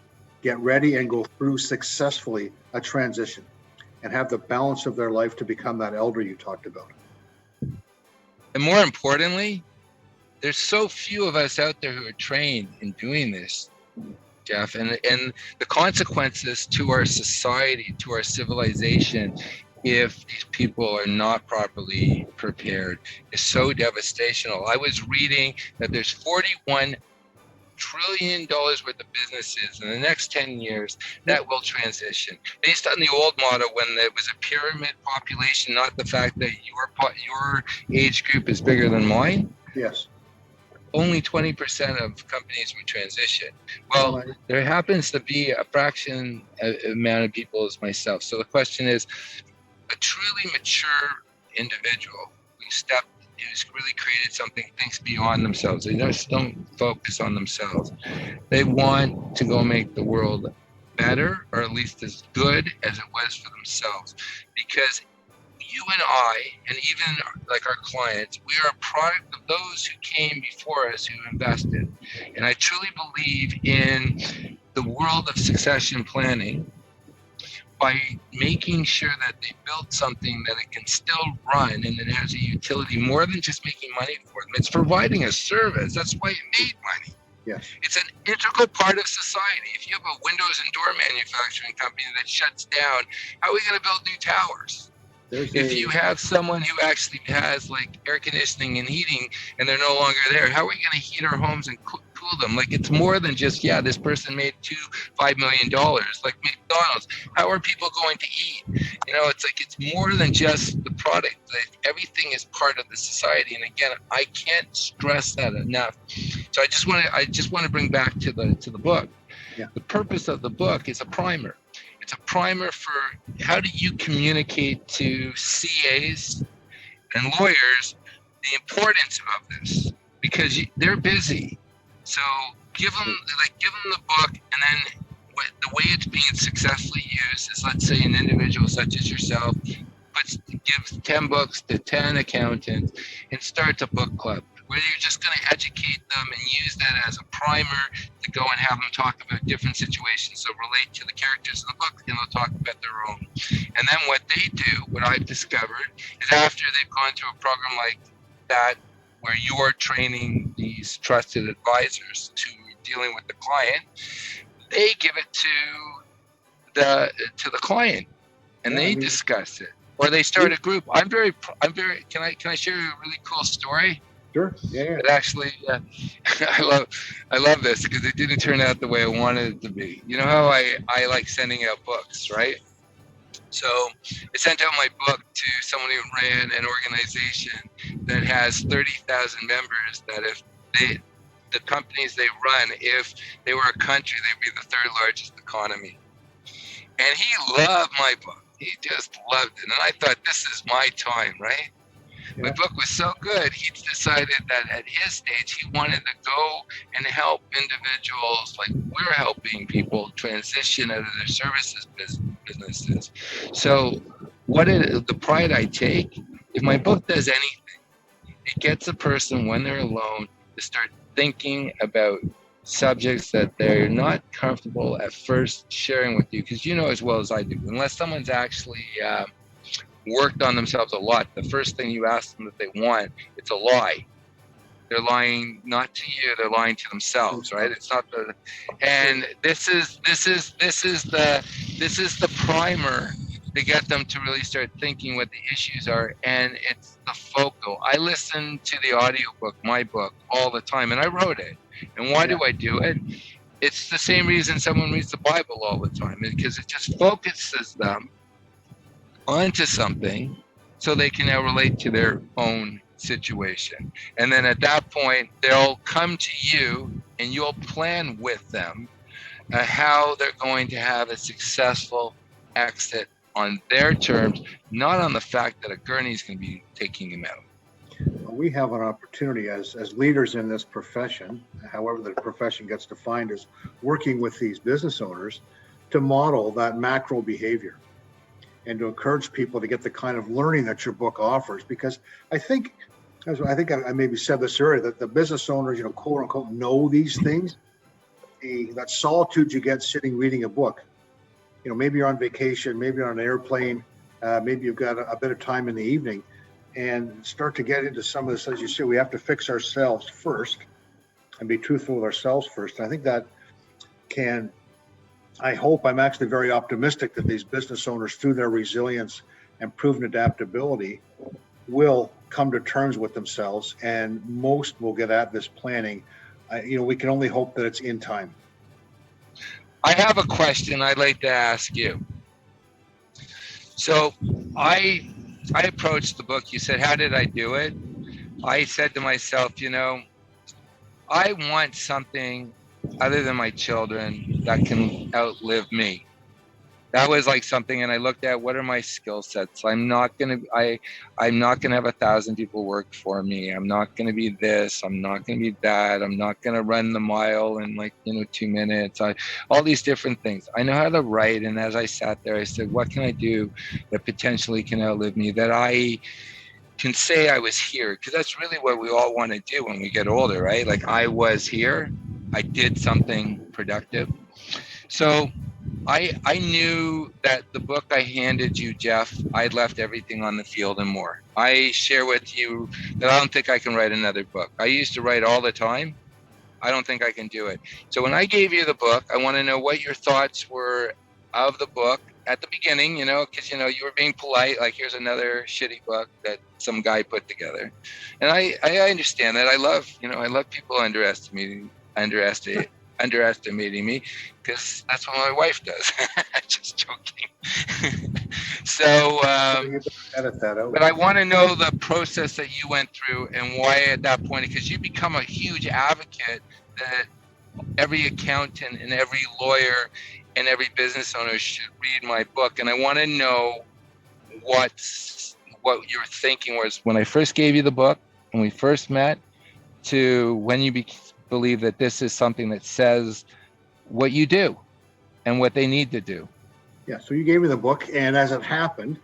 get ready and go through successfully a transition, and have the balance of their life to become that elder you talked about. And more importantly, there's so few of us out there who are trained in doing this, Jeff, and the consequences to our society, to our civilization, if these people are not properly prepared, is so devastational. I was reading that there's $41 trillion worth of businesses in the next 10 years that will transition based on the old model, when it was a pyramid population, not the fact that your age group is bigger than mine. Yes. Only 20% of companies would transition. Well, there happens to be a fraction amount of people as myself. So the question is, a truly mature individual who stepped who's really created something thinks beyond themselves. They just don't focus on themselves. They want to go make the world better, or at least as good as it was for themselves. Because you and I, and even like our clients, we are a product of those who came before us, who invested. And I truly believe in the world of succession planning by making sure that they built something that it can still run and it has a utility more than just making money for them. It's providing a service. That's why it made money. Yes. It's an integral part of society. If you have a windows and door manufacturing company that shuts down, how are we going to build new towers? If you have someone who actually has like air conditioning and heating and they're no longer there, how are we going to heat our homes and cool them? Like, it's more than just, yeah, this person made $5 million, like McDonald's. How are people going to eat? You know, it's like, it's more than just the product. Like, everything is part of the society. And again, I can't stress that enough. So I just want to bring back to the book. Yeah. The purpose of the book is a primer. It's a primer for how do you communicate to CAs and lawyers the importance of this, because they're busy. So give them the book, and then the way it's being successfully used is, let's say an individual such as yourself gives 10 books to 10 accountants and starts a book club where you're just going to educate them and use that as a primer to go and have them talk about different situations that relate to the characters in the book, and they'll talk about their own. And then what they do, what I've discovered, is after they've gone through a program like that, where you are training these trusted advisors to dealing with the client, they give it to the client, and they discuss it, or they start a group. I'm very. Can I share a really cool story? Sure. Yeah. But actually, I love this because it didn't turn out the way I wanted it to be. You know how I like sending out books, right? So I sent out my book to someone who ran an organization that has 30,000 members. That if the companies they run, if they were a country, they'd be the third largest economy. And he loved my book. He just loved it. And I thought, this is my time, right? Yeah. My book was so good, he decided that at his stage, he wanted to go and help individuals, like we're helping people transition out of their services businesses. So the pride I take, if my book does anything, it gets a person when they're alone to start thinking about subjects that they're not comfortable at first sharing with you, because you know as well as I do, unless someone's actually worked on themselves a lot, the first thing you ask them that they want, it's a lie. They're lying not to you, they're lying to themselves, right? It's not the, and this is the primer to get them to really start thinking what the issues are, and it's the focal. I listen to the audiobook, my book, all the time, and I wrote it. And why do I do it? It's the same reason someone reads the Bible all the time, because it just focuses them onto something so they can now relate to their own situation. And then at that point, they'll come to you and you'll plan with them how they're going to have a successful exit on their terms, not on the fact that a gurney's going to be taking them out. We have an opportunity as leaders in this profession, however the profession gets defined, as working with these business owners to model that macro behavior and to encourage people to get the kind of learning that your book offers. Because I think I maybe said this earlier, that the business owners, quote unquote, know these things. That solitude you get sitting reading a book, maybe you're on vacation, maybe you're on an airplane, maybe you've got a bit of time in the evening, and start to get into some of this. As you say, we have to fix ourselves first and be truthful with ourselves first. And I think that I'm actually very optimistic that these business owners, through their resilience and proven adaptability, will come to terms with themselves, and most will get at this planning. We can only hope that it's in time. I have a question I'd like to ask you. So I approached the book. You said, how did I do it? I said to myself, I want something other than my children that can outlive me. That was like something, and I looked at what are my skill sets. I'm not gonna have 1,000 people work for me. I'm not gonna be this. I'm not gonna be that. I'm not gonna run the mile in 2 minutes. All these different things. I know how to write, and as I sat there, I said, what can I do that potentially can outlive me? That I can say I was here, because that's really what we all want to do when we get older, right? Like I was here. I did something productive. So I knew that the book I handed you, Jeff, I'd left everything on the field and more. I share with you that I don't think I can write another book. I used to write all the time. I don't think I can do it. So when I gave you the book, I want to know what your thoughts were of the book at the beginning, because, you were being polite, like here's another shitty book that some guy put together. And I understand that. I love people underestimating me, because that's what my wife does. Just joking. So, Edit that out. but I want to know the process that you went through and why at that point, because you become a huge advocate that every accountant and every lawyer and every business owner should read my book. And I want to know what your thinking was when I first gave you the book, when we first met, to when you believe that this is something that says what you do and what they need to do. Yeah, so you gave me the book, and as it happened,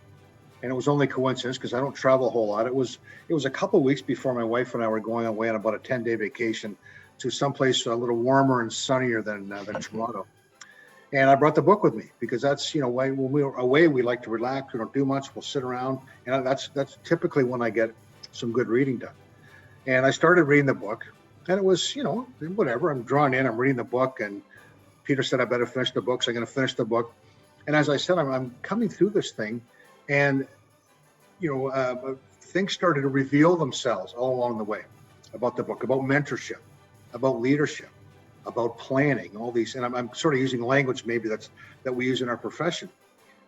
and it was only coincidence because I don't travel a whole lot. It was a couple of weeks before my wife and I were going away on about a 10-day vacation to someplace a little warmer and sunnier than Toronto. And I brought the book with me because that's, when we're away, we like to relax. We don't do much. We'll sit around. And that's typically when I get some good reading done. And I started reading the book, and it was, whatever. I'm drawn in. I'm reading the book, and Peter said I better finish the book. So I'm going to finish the book. And as I said, I'm coming through this thing, and things started to reveal themselves all along the way about the book, about mentorship, about leadership, about planning, all these. And I'm sort of using language maybe that we use in our profession.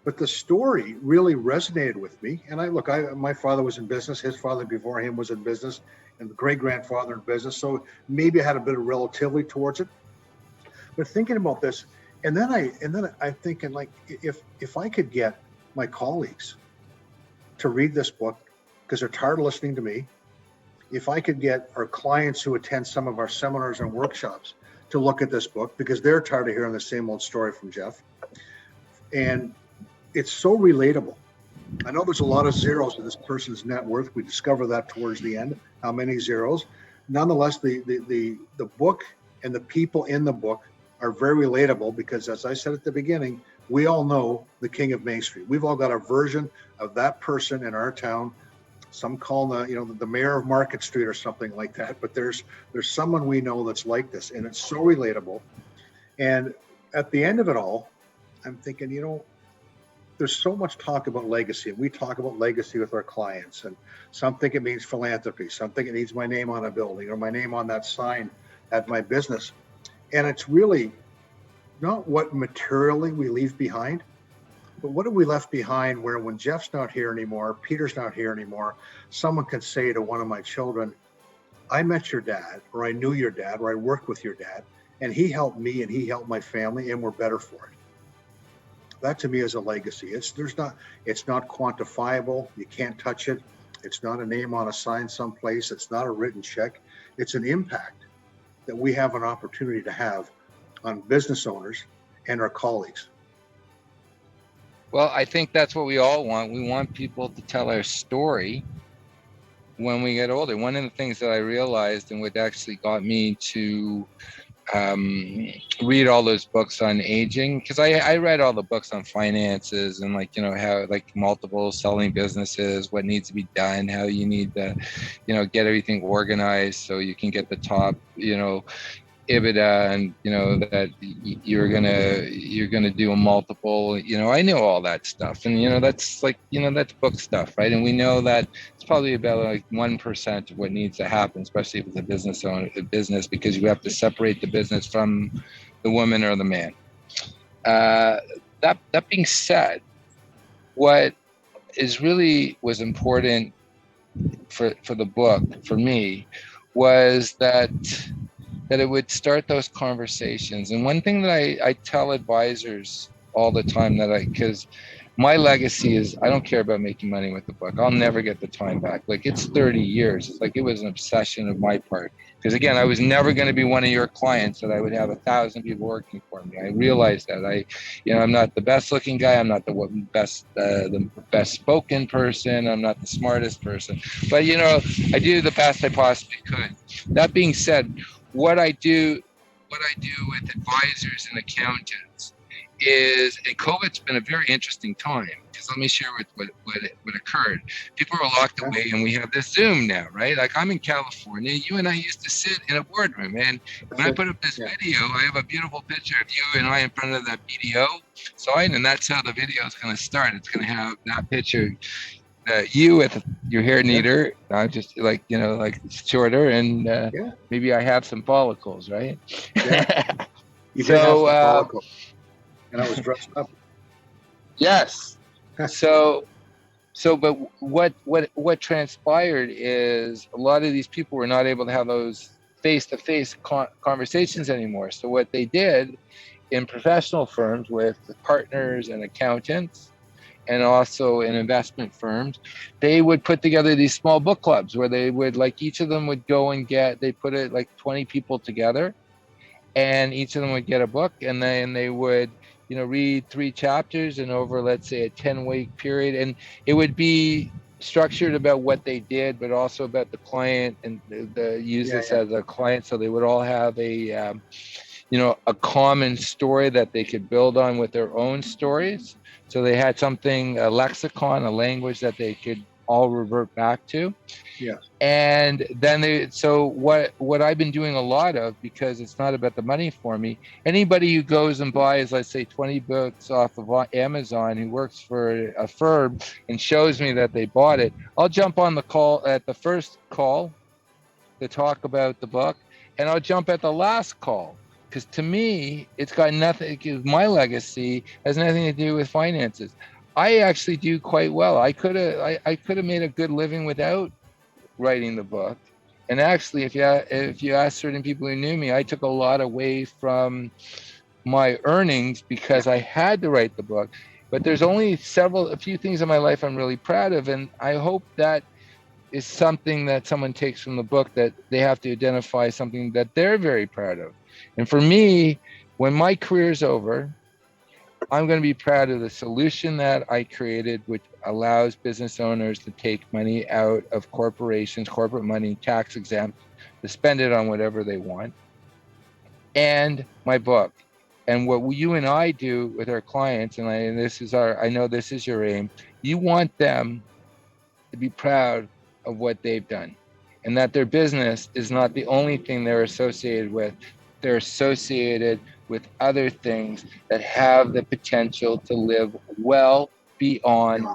But the story really resonated with me. And my father was in business. His father before him was in business, and the great-grandfather in business. So maybe I had a bit of relativity towards it. But thinking about this, and then I'm thinking, like, if I could get my colleagues to read this book because they're tired of listening to me, if I could get our clients who attend some of our seminars and workshops to look at this book because they're tired of hearing the same old story from Jeff. And it's so relatable. I know there's a lot of zeros in this person's net worth. We discover that towards the end, how many zeros. Nonetheless, the book and the people in the book are very relatable because, as I said at the beginning, we all know the King of Main Street. We've all got a version of that person in our town. Some call the mayor of Market Street or something like that. But there's someone we know that's like this, and it's so relatable. And at the end of it all, I'm thinking, there's so much talk about legacy, and we talk about legacy with our clients. And some think it means philanthropy. Some think it needs my name on a building or my name on that sign at my business. And it's really not what materially we leave behind, but what have we left behind where when Jeff's not here anymore, Peter's not here anymore, someone can say to one of my children, I met your dad, or I knew your dad, or I worked with your dad, and he helped me and he helped my family, and we're better for it. That to me is a legacy. It's not quantifiable. You can't touch it. It's not a name on a sign someplace. It's not a written check. It's an impact that we have an opportunity to have on business owners and our colleagues. Well, I think that's what we all want. We want people to tell our story when we get older. One of the things that I realized, and what actually got me to read all those books on aging, because I read all the books on finances and how multiple selling businesses, what needs to be done, how you need to get everything organized so you can get the top EBITDA, and that you're gonna do a multiple. I know all that stuff, and that's that's book stuff, right? And we know that it's probably about 1% of what needs to happen, especially if it's a business owner, because you have to separate the business from the woman or the man. That being said, what was important for the book for me was that it would start those conversations. And one thing that I tell advisors all the time because my legacy is I don't care about making money with the book. I'll never get the time back. Like it's 30 years. It's like it was an obsession of my part. Because again, I was never going to be one of your clients that I would have 1,000 people working for me. I realized that I'm not the best looking guy. I'm not the best spoken person. I'm not the smartest person. But I do the best I possibly could. That being said, what I do with advisors and accountants is, and COVID's been a very interesting time because let me share what occurred. People are locked away, and we have this Zoom now, right? Like I'm in California. You and I used to sit in a boardroom, and when I put up this video, I have a beautiful picture of you and I in front of that BDO sign, and that's how the video is going to start. It's going to have that picture. You with your hair neater, just like shorter, and maybe I have some follicles, right? Yeah. You did have some follicles, and I was dressed up. Yes. But what transpired is a lot of these people were not able to have those face-to-face conversations anymore. So what they did in professional firms with partners and accountants, and also in investment firms, they would put together these small book clubs where they would each of them would go and they put it 20 people together, and each of them would get a book, and then they would read 3 chapters and over, let's say, a 10-week period, and it would be structured about what they did, but also about the client, and use this as a client, so they would all have a common story that they could build on with their own stories. So they had something, a lexicon, a language that they could all revert back to. Yeah. And then so what I've been doing a lot of, because it's not about the money for me, anybody who goes and buys, let's say 20 books off of Amazon, who works for a firm and shows me that they bought it, I'll jump on the call at the first call to talk about the book, and I'll jump at the last call. Because to me, it's got nothing, my legacy has nothing to do with finances. I actually do quite well. I could have made a good living without writing the book. And actually, if you ask certain people who knew me, I took a lot away from my earnings because I had to write the book. But there's only a few things in my life I'm really proud of, and I hope that is something that someone takes from the book, that they have to identify something that they're very proud of. And for me, when my career is over, I'm going to be proud of the solution that I created, which allows business owners to take money out of corporations, corporate money, tax exempt, to spend it on whatever they want, and my book. And what you and I do with our clients, and I know this is your aim, you want them to be proud of what they've done, and that their business is not the only thing they're associated with. They're associated with other things that have the potential to live well beyond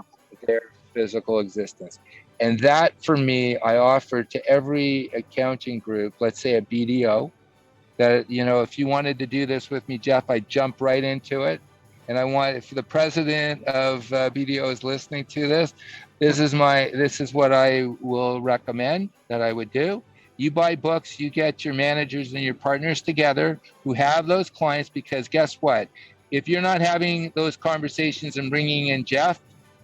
their physical existence. And that, for me, I offer to every accounting group, let's say a BDO, that, if you wanted to do this with me, Jeff, I'd jump right into it. And I want, if the president of BDO is listening to this, this is what I will recommend that I would do. You buy books, you get your managers and your partners together who have those clients, because guess what? If you're not having those conversations and bringing in Jeff,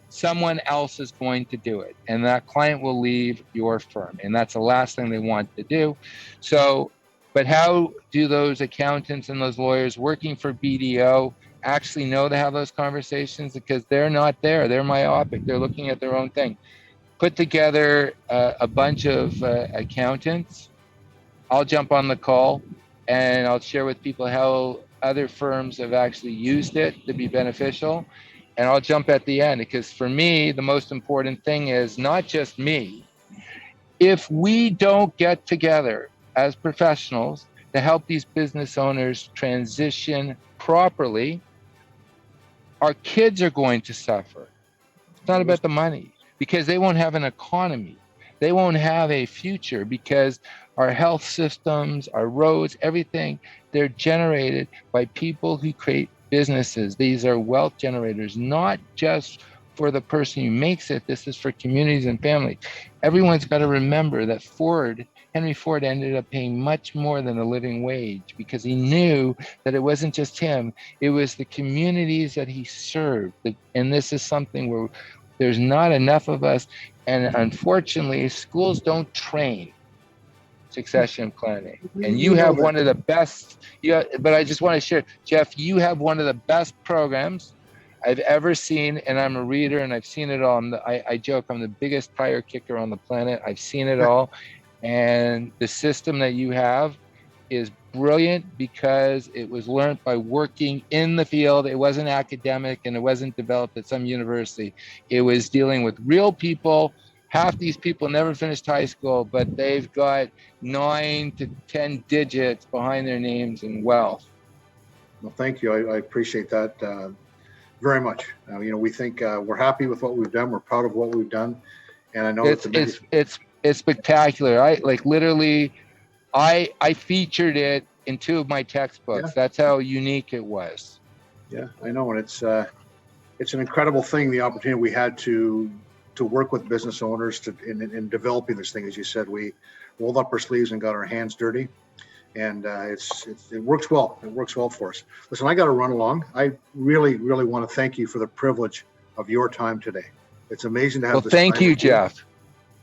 someone else is going to do it. And that client will leave your firm. And that's the last thing they want to do. So, but how do those accountants and those lawyers working for BDO actually know to have those conversations? Because they're not there. They're myopic. They're looking at their own thing. Put together a bunch of accountants. I'll jump on the call and I'll share with people how other firms have actually used it to be beneficial. And I'll jump at the end, because for me, the most important thing is not just me. If we don't get together as professionals to help these business owners transition properly, our kids are going to suffer. It's not about the money, because they won't have an economy. They won't have a future, because our health systems, our roads, everything, they're generated by people who create businesses. These are wealth generators, not just for the person who makes it. This is for communities and families. Everyone's got to remember that Ford Henry Ford ended up paying much more than a living wage because he knew that it wasn't just him, it was the communities that he served. And this is something where there's not enough of us. And unfortunately, schools don't train succession planning. And you We know have that. one of the best, but I just want to share, Jeff, you have one of the best programs I've ever seen, and I'm a reader and I've seen it all. I joke, I'm the biggest tire kicker on the planet. I've seen it all. And the system that you have is brilliant because it was learned by working in the field. It wasn't academic and it wasn't developed at some university. It was dealing with real people. Half these people never finished high school, but they've got 9 to 10 digits behind their names and wealth. Well, thank you. I appreciate that very much. We think we're happy with what we've done. We're proud of what we've done, and I know it's spectacular. I featured it in 2 of my textbooks. Yeah. That's how unique it was. Yeah, I know, and it's an incredible thing, the opportunity we had to work with business owners in developing this thing. As you said, we rolled up our sleeves and got our hands dirty, and it works well. It works well for us. Listen, I got to run along. I really, really want to thank you for the privilege of your time today. It's amazing to have this. Thank you, Jeff.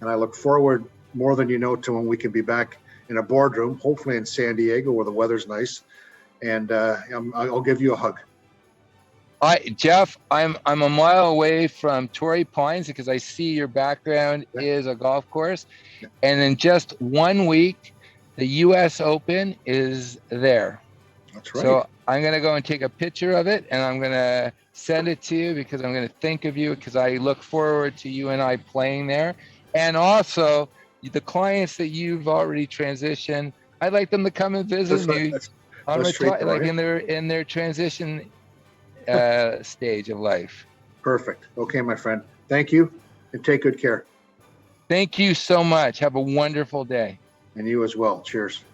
And I look forward more than you know to when we can be back in a boardroom, hopefully in San Diego where the weather's nice, and I'll give you a hug. Jeff, I'm a mile away from Torrey Pines because I see your background is a golf course. And in just 1 week, the US Open is there. That's right. So I'm going to go and take a picture of it and I'm going to send it to you because I'm going to think of you because I look forward to you and I playing there. And also the clients that you've already transitioned, I'd like them to come and visit me in their transition stage of life. Perfect. Okay, my friend. Thank you and take good care. Thank you so much. Have a wonderful day. And you as well. Cheers.